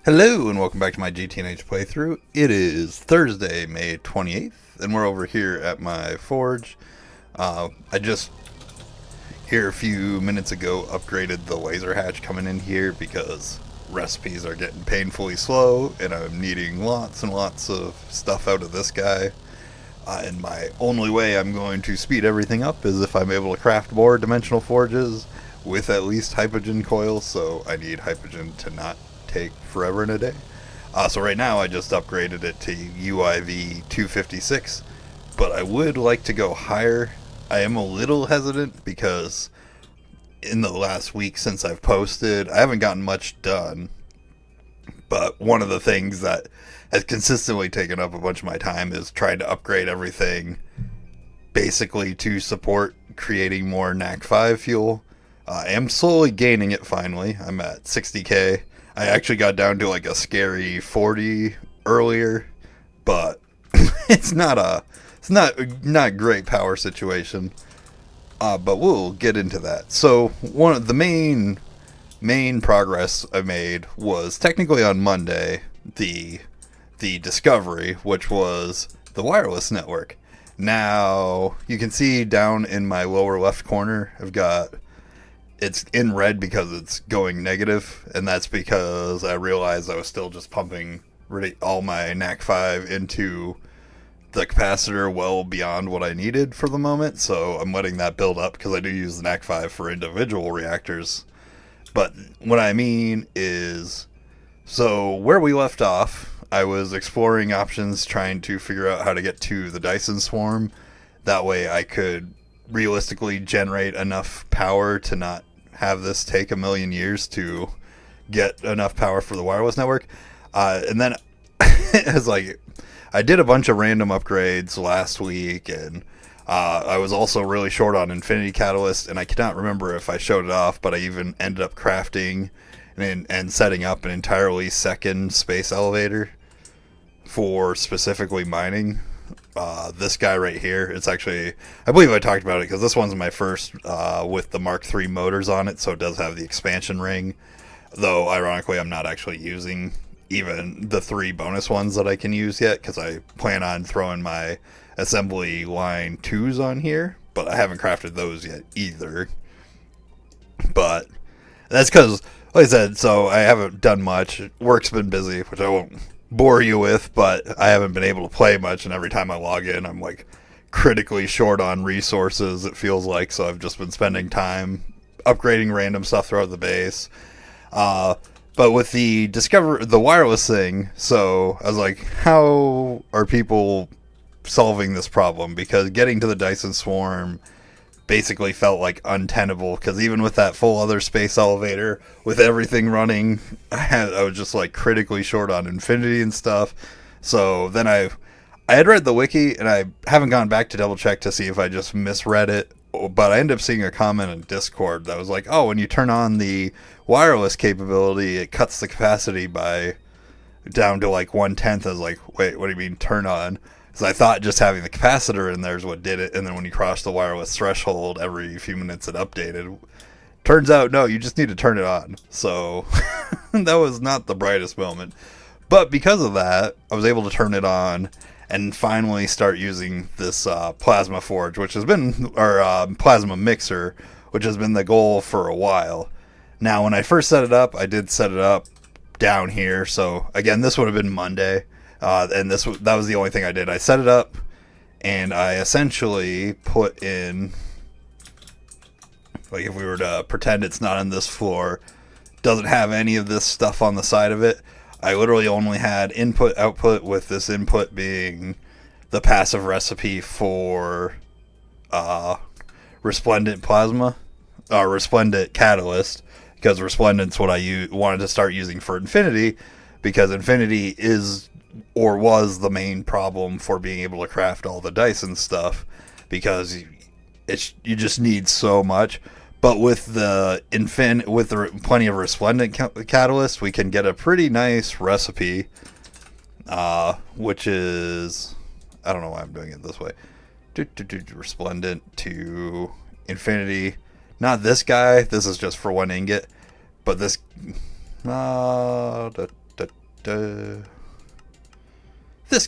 Hello and welcome back to my GTNH playthrough. It is Thursday, May 28th, and we're over here at my forge. I just, here a few minutes ago, upgraded the laser hatch coming in here because recipes are getting painfully slow, and I'm needing lots and lots of stuff out of this guy. And my only way I'm going to speed everything up is if I'm able to craft more dimensional forges with at least hypogen coils, so I need hypogen to not take forever and a day. So right now I just upgraded it to UIV 256, but I would like to go higher. I am a little hesitant because in the last week since I've posted, I haven't gotten much done. But one of the things that has consistently taken up a bunch of my time is trying to upgrade everything basically to support creating more NAC 5 fuel. I am slowly gaining it finally. I'm at 60k. I actually got down to like a scary 40 earlier, but it's not great power situation. But we'll get into that. So one of the main progress I made was technically on Monday, the discovery, which was the wireless network. Now you can see down in my lower left corner, it's in red because it's going negative, and that's because I realized I was still just pumping really all my NAC 5 into the capacitor well beyond what I needed for the moment, so I'm letting that build up because I do use the NAC 5 for individual reactors. But what I mean is, so where we left off, I was exploring options trying to figure out how to get to the Dyson swarm. That way I could realistically generate enough power to not have this take a million years to get enough power for the wireless network. And then it's like I did a bunch of random upgrades last week, and I was also really short on Infinity Catalyst, and I cannot remember if I showed it off, but I even ended up crafting and setting up an entirely second space elevator for specifically mining. This guy right here, it's actually, I believe I talked about it because this one's my first with the Mark III motors on it, so it does have the expansion ring, though ironically I'm not actually using even the 3 bonus ones that I can use yet because I plan on throwing my assembly line 2s on here, but I haven't crafted those yet either. But that's because, like I said, so I haven't done much. Work's been busy, which I won't bore you with, but I haven't been able to play much, and every time I log in I'm like critically short on resources, it feels like, so I've just been spending time upgrading random stuff throughout the base. But with the wireless thing, so I was like, how are people solving this problem? Because getting to the Dyson swarm basically felt like untenable, because even with that full other space elevator with everything running, I was just like critically short on Infinity and stuff. So then I had read the wiki, and I haven't gone back to double check to see if I just misread it, but I ended up seeing a comment in Discord that was like, oh, when you turn on the wireless capability, it cuts the capacity by down to like 1/10. I was like, wait, what do you mean turn on? Because I thought just having the capacitor in there is what did it, and then when you cross the wireless threshold, every few minutes it updated. Turns out, no, you just need to turn it on. So that was not the brightest moment. But because of that, I was able to turn it on and finally start using this plasma forge, which has been, or plasma mixer, which has been the goal for a while. Now, when I first set it up, I did set it up down here. So again, this would have been Monday. And that was the only thing I did. I set it up, and I essentially put in, like if we were to pretend it's not on this floor, doesn't have any of this stuff on the side of it. I literally only had input output, with this input being the passive recipe for resplendent plasma, resplendent catalyst, because resplendent's what I wanted to start using for Infinity, because Infinity is or was the main problem for being able to craft all the Dyson stuff, because you just need so much. But with plenty of resplendent catalyst, we can get a pretty nice recipe, which is, I don't know why I'm doing it this way. Resplendent to Infinity. Not this guy. This is just for 1 ingot, but this. This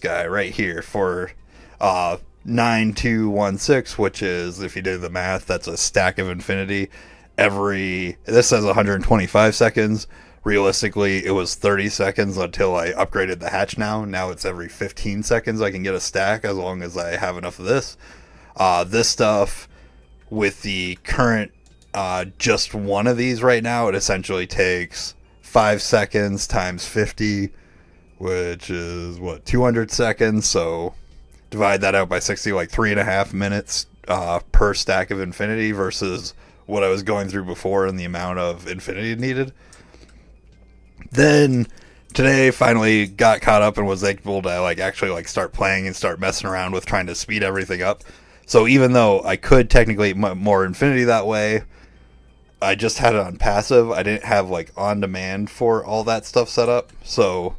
guy right here for 9216, which is, if you do the math, that's a stack of infinity. This says 125 seconds. Realistically, it was 30 seconds until I upgraded the hatch now it's every 15 seconds I can get a stack, as long as I have enough of this. This stuff, with the current just one of these right now, it essentially takes 5 seconds times 50, which is 200 seconds. So divide that out by 60, like 3.5 minutes per stack of infinity, versus what I was going through before and the amount of infinity needed. Then today finally got caught up and was able to actually start playing and start messing around with trying to speed everything up. So even though I could technically more infinity that way, I just had it on passive. I didn't have on demand for all that stuff set up. So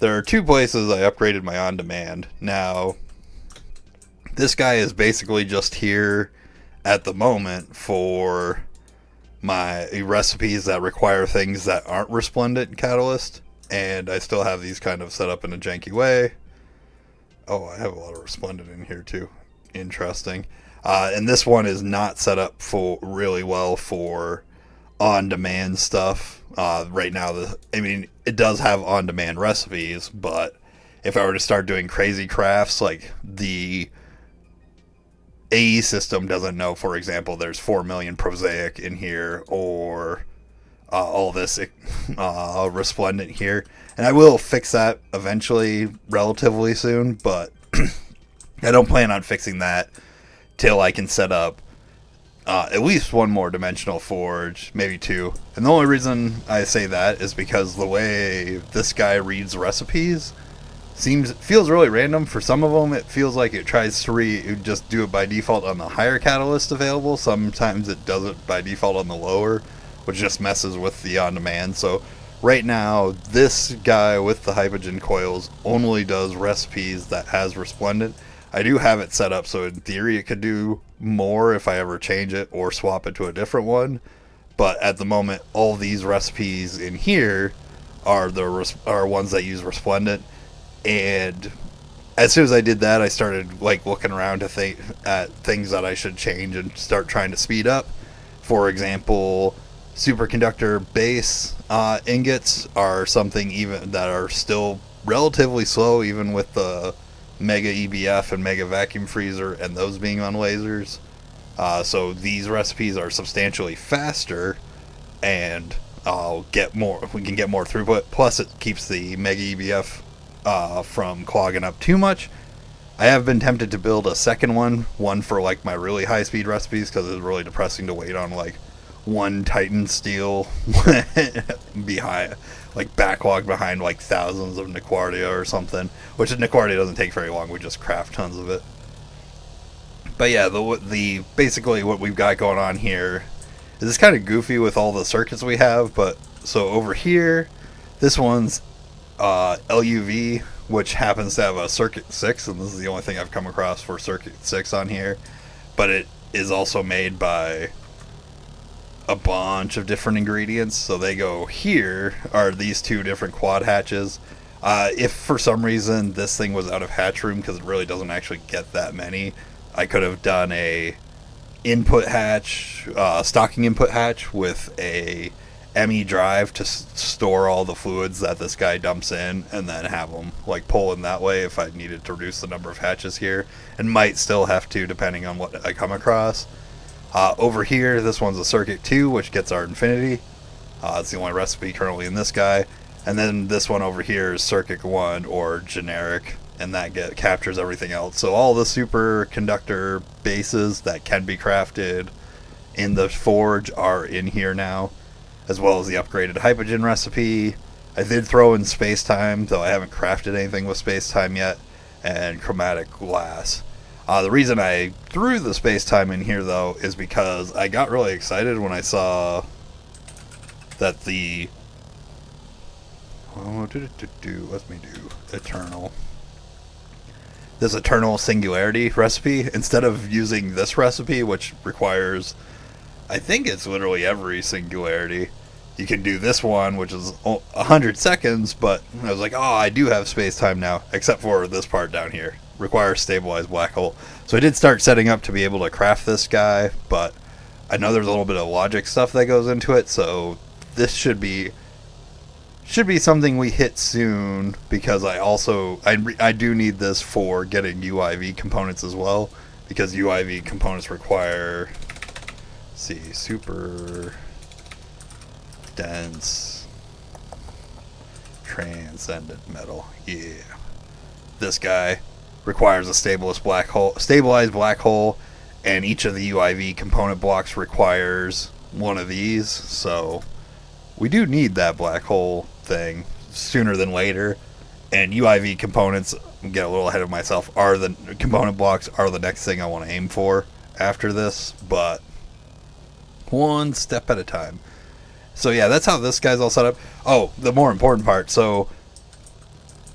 there are 2 places I upgraded my on demand. Now, this guy is basically just here at the moment for my recipes that require things that aren't resplendent catalyst, and I still have these kind of set up in a janky way. Oh, I have a lot of resplendent in here too. Interesting. And this one is not set up for really well for on-demand stuff. Right now, it does have on-demand recipes, but if I were to start doing crazy crafts, the AE system doesn't know, for example, there's 4 million prosaic in here, or all this resplendent here. And I will fix that eventually, relatively soon, but I don't plan on fixing that till I can set up at least 1 more dimensional forge, maybe 2. And the only reason I say that is because the way this guy reads recipes feels really random. For some of them, it feels like it tries to just do it by default on the higher catalyst available. Sometimes it does it by default on the lower, which just messes with the on-demand. So right now, this guy with the hypogen coils only does recipes that has resplendent. I do have it set up so in theory it could do more if I ever change it or swap it to a different one. But at the moment, all these recipes in here are ones that use resplendent. And as soon as I did that, I started looking around to at things that I should change and start trying to speed up. For example, superconductor base ingots are something even that are still relatively slow, even with the Mega EBF and Mega Vacuum Freezer and those being on lasers. So these recipes are substantially faster, and we can get more throughput. Plus, it keeps the Mega EBF from clogging up too much. I have been tempted to build a second one for my really high speed recipes, because it's really depressing to wait on 1 Titan steel behind, backlogged behind thousands of Nequardia or something, which Nequardia doesn't take very long. We just craft tons of it. But yeah, the basically what we've got going on here is it's kind of goofy with all the circuits we have. But so over here, this one's LUV, which happens to have a circuit 6, and this is the only thing I've come across for circuit 6 on here. But it is also made by a bunch of different ingredients. So they go here are these 2 different quad hatches. If for some reason this thing was out of hatch room, because it really doesn't actually get that many, I could have done a input hatch, stocking input hatch with a ME drive to store all the fluids that this guy dumps in, and then have them pull in that way if I needed to reduce the number of hatches here, and might still have to depending on what I come across. Over here, this one's a circuit 2, which gets our infinity. It's the only recipe currently in this guy. And then this one over here is circuit 1 or generic, and that captures everything else. So all the superconductor bases that can be crafted in the forge are in here now, as well as the upgraded hypogen recipe. I did throw in space-time, though I haven't crafted anything with space-time yet, and chromatic glass. The reason I threw the space-time in here, though, is because I got really excited when I saw that the... let me do Eternal. This Eternal Singularity recipe, instead of using this recipe, which requires... I think it's literally every singularity. you can do this one, which is 100 seconds, but I was like, oh, I do have space time now, except for this part down here. Requires stabilized black hole. So I did start setting up to be able to craft this guy, but I know there's a little bit of logic stuff that goes into it, so this should be something we hit soon, because I do need this for getting UIV components as well, because UIV components require, let's see, super dense transcendent metal. Yeah, this guy requires a stabilized black hole, and each of the UIV component blocks requires one of these. So we do need that black hole thing sooner than later. And UIV components, I'm getting a little ahead of myself, component blocks are the next thing I want to aim for after this, but one step at a time. So yeah, that's how this guy's all set up. Oh, the more important part. So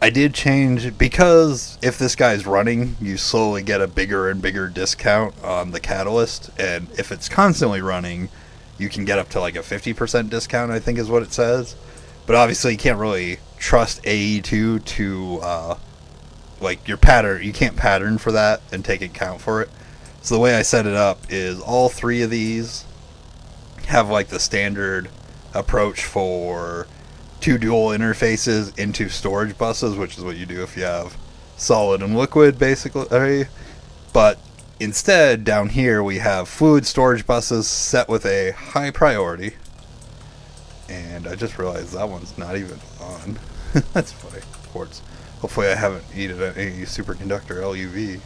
I did change, because if this guy's running, you slowly get a bigger and bigger discount on the catalyst, and if it's constantly running, you can get up to like a 50% discount, I think is what it says. But obviously you can't really trust AE2 to like your pattern. You can't pattern for that and take account for it. So the way I set it up is all three of these have like the standard approach for two dual interfaces into storage buses, which is what you do if you have solid and liquid, basically. But instead, down here we have fluid storage buses set with a high priority. And I just realized that one's not even on. That's funny. Quartz. Hopefully I haven't needed any superconductor LUV.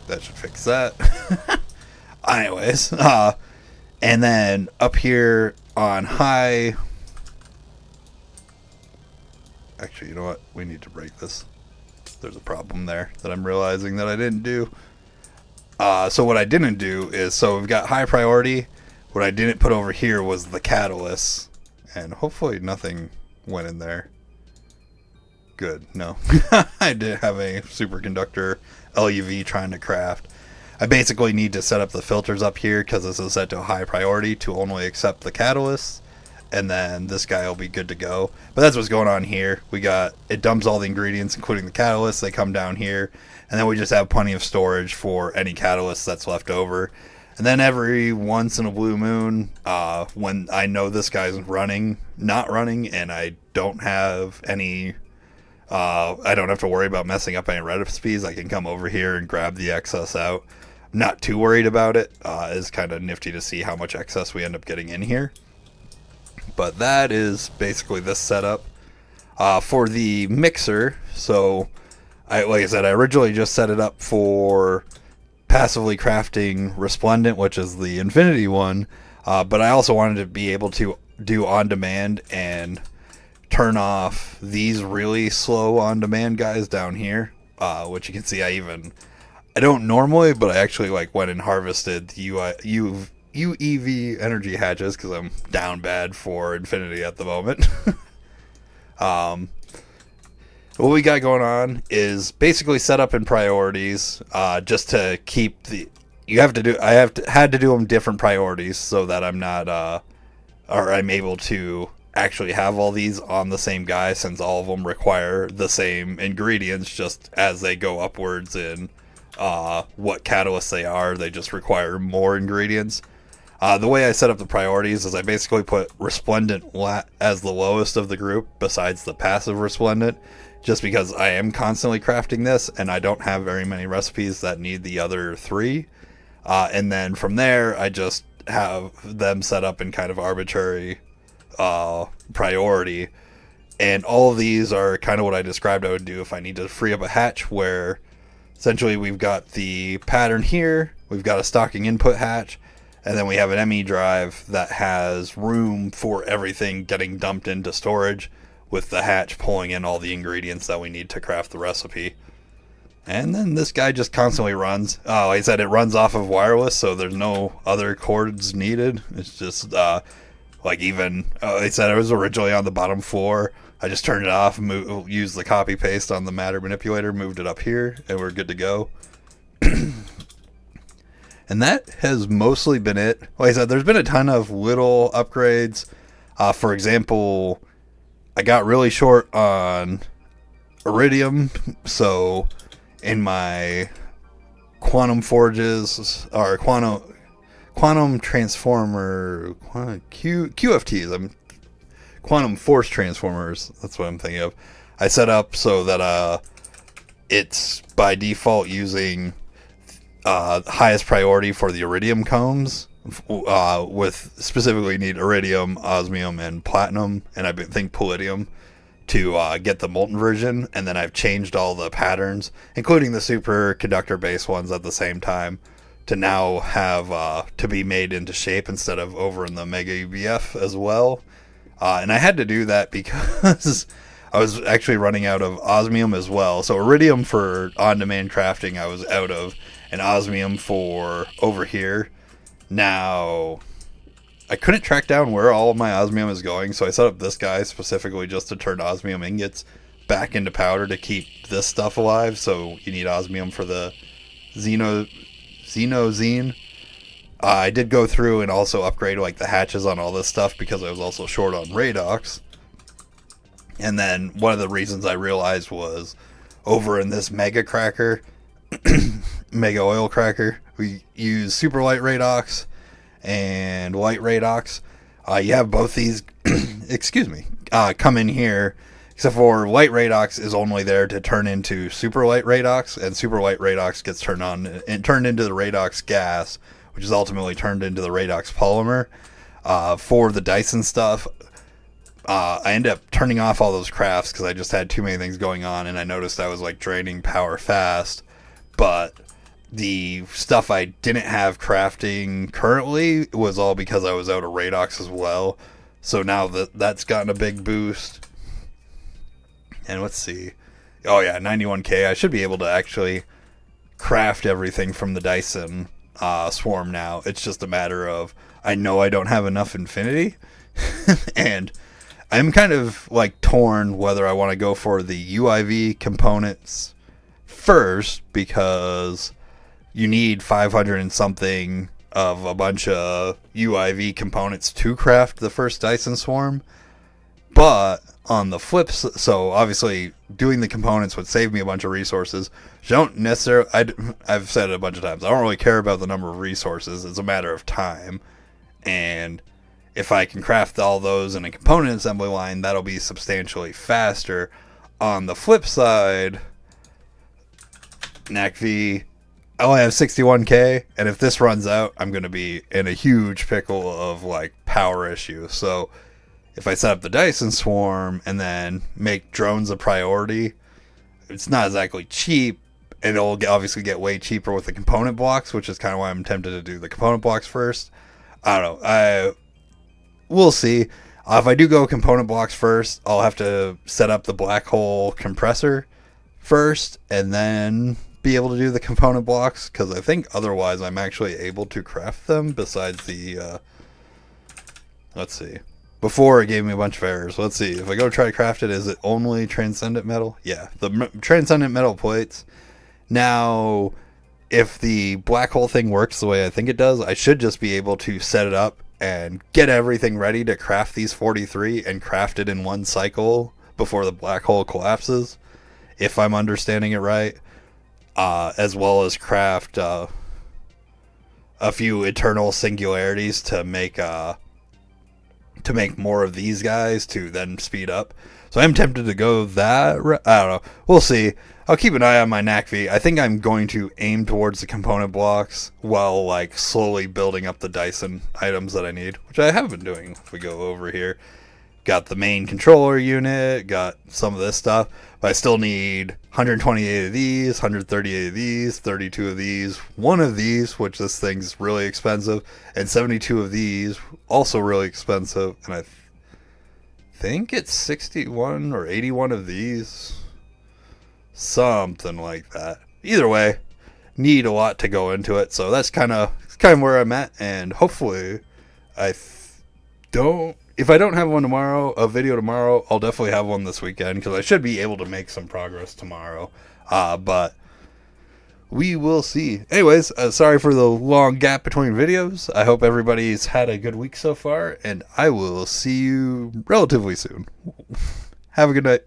That should fix that. Anyways, and then up here on high... Actually, you know what? We need to break this. There's a problem there that I'm realizing that I didn't do. So what I didn't do is, so we've got high priority. What I didn't put over here was the catalyst. And hopefully nothing went in there. Good. No. I didn't have a superconductor LUV trying to craft. I basically need to set up the filters up here, because this is set to a high priority to only accept the catalyst. And then this guy will be good to go. But that's what's going on here. It dumps all the ingredients, including the catalyst. They come down here. And then we just have plenty of storage for any catalyst that's left over. And then every once in a blue moon, when I know this guy's not running, and I don't have any, I don't have to worry about messing up any recipes, I can come over here and grab the excess out. I'm not too worried about it. It's kind of nifty to see how much excess we end up getting in here. But that is basically this setup. For the mixer, so like I said, I originally just set it up for passively crafting Resplendent, which is the Infinity one, but I also wanted to be able to do on demand and turn off these really slow on demand guys down here, which you can see I don't normally, but I actually went and harvested the UEV energy hatches, because I'm down bad for Infinity at the moment. What we got going on is basically set up in priorities, just to keep had to do them different priorities so that I'm able to actually have all these on the same guy, since all of them require the same ingredients, just as they go upwards in what catalysts they are. They just require more ingredients. The way I set up the priorities is I basically put Resplendent as the lowest of the group, besides the passive Resplendent, just because I am constantly crafting this, and I don't have very many recipes that need the other three. And then from there, I just have them set up in kind of arbitrary priority. And all of these are kind of what I described I would do if I need to free up a hatch, where essentially we've got the pattern here, we've got a stocking input hatch, and then we have an ME drive that has room for everything getting dumped into storage, with the hatch pulling in all the ingredients that we need to craft the recipe. And then this guy just constantly runs. Like I said, it runs off of wireless, so there's no other cords needed. It's just, like I said, it was originally on the bottom floor. I just turned it off, used the copy paste on the matter manipulator, moved it up here, and we're good to go. And that has mostly been it. Like I said, there's been a ton of little upgrades. For example, I got really short on iridium, so in my quantum forges, or quantum transformer, QFTs, quantum force transformers, that's what I'm thinking of. I set up so that it's by default using highest priority for the iridium combs, with specifically need iridium, osmium, and platinum, and I think palladium to get the molten version. And then I've changed all the patterns, including the superconductor base ones, at the same time, to now have to be made into shape instead of over in the Mega UBF as well. And I had to do that because I was actually running out of osmium as well. So iridium for on-demand crafting I was out of, and osmium for over here. Now, I couldn't track down where all of my osmium is going, so I set up this guy specifically just to turn osmium ingots back into powder to keep this stuff alive. So you need osmium for the Xenozine. I did go through and also upgrade like the hatches on all this stuff because I was also short on Radox. And then one of the reasons I realized was over in this Mega Cracker, Mega Oil Cracker, we use super light Radox and light Radox. You have both these, come in here, except for light Radox is only there to turn into super light Radox, and super light Radox gets turned on and turned into the Radox gas, which is ultimately turned into the Radox polymer. For the Dyson stuff, I ended up turning off all those crafts because I just had too many things going on, and I noticed I was like draining power fast. But the stuff I didn't have crafting currently was all because I was out of Radox as well. So now that's gotten a big boost. And let's see. Oh yeah, 91k. I should be able to actually craft everything from the Dyson swarm now. It's just a matter of, I know I don't have enough infinity. And I'm kind of like torn whether I want to go for the UIV components first, because you need 500 and something of a bunch of UIV components to craft the first Dyson swarm. But on the flips, so obviously doing the components would save me a bunch of resources. Don't necessarily, I've said it a bunch of times, I don't really care about the number of resources. It's a matter of time. And if I can craft all those in a component assembly line, that'll be substantially faster. On the flip side, NACV, I only have 61k, and if this runs out, I'm going to be in a huge pickle of like power issues. So if I set up the Dyson swarm and then make drones a priority, it's not exactly cheap, and it'll obviously get way cheaper with the component blocks, which is kind of why I'm tempted to do the component blocks first. I don't know. We'll see. If I do go component blocks first, I'll have to set up the black hole compressor first and then be able to do the component blocks, because I think otherwise I'm actually able to craft them besides the let's see, before it gave me a bunch of errors. Let's see, if I go try to craft it, is it only transcendent metal? Yeah, the transcendent metal plates. Now if the black hole thing works the way I think it does, I should just be able to set it up and get everything ready to craft these 43 and craft it in one cycle before the black hole collapses, if I'm understanding it right. As well as craft a few eternal singularities to make more of these guys to then speed up. So I'm tempted to go that. I don't know. We'll see. I'll keep an eye on my NACV. I think I'm going to aim towards the component blocks while like slowly building up the Dyson items that I need, which I have been doing. If we go over here, got the main controller unit, got some of this stuff, but I still need 128 of these, 138 of these, 32 of these, one of these, which this thing's really expensive, and 72 of these, also really expensive, and I think it's 61 or 81 of these, something like that. Either way, need a lot to go into it, so that's kind of where I'm at, and hopefully if I don't have one tomorrow, a video tomorrow, I'll definitely have one this weekend, because I should be able to make some progress tomorrow. But we will see. Anyways, sorry for the long gap between videos. I hope everybody's had a good week so far, and I will see you relatively soon. Have a good night.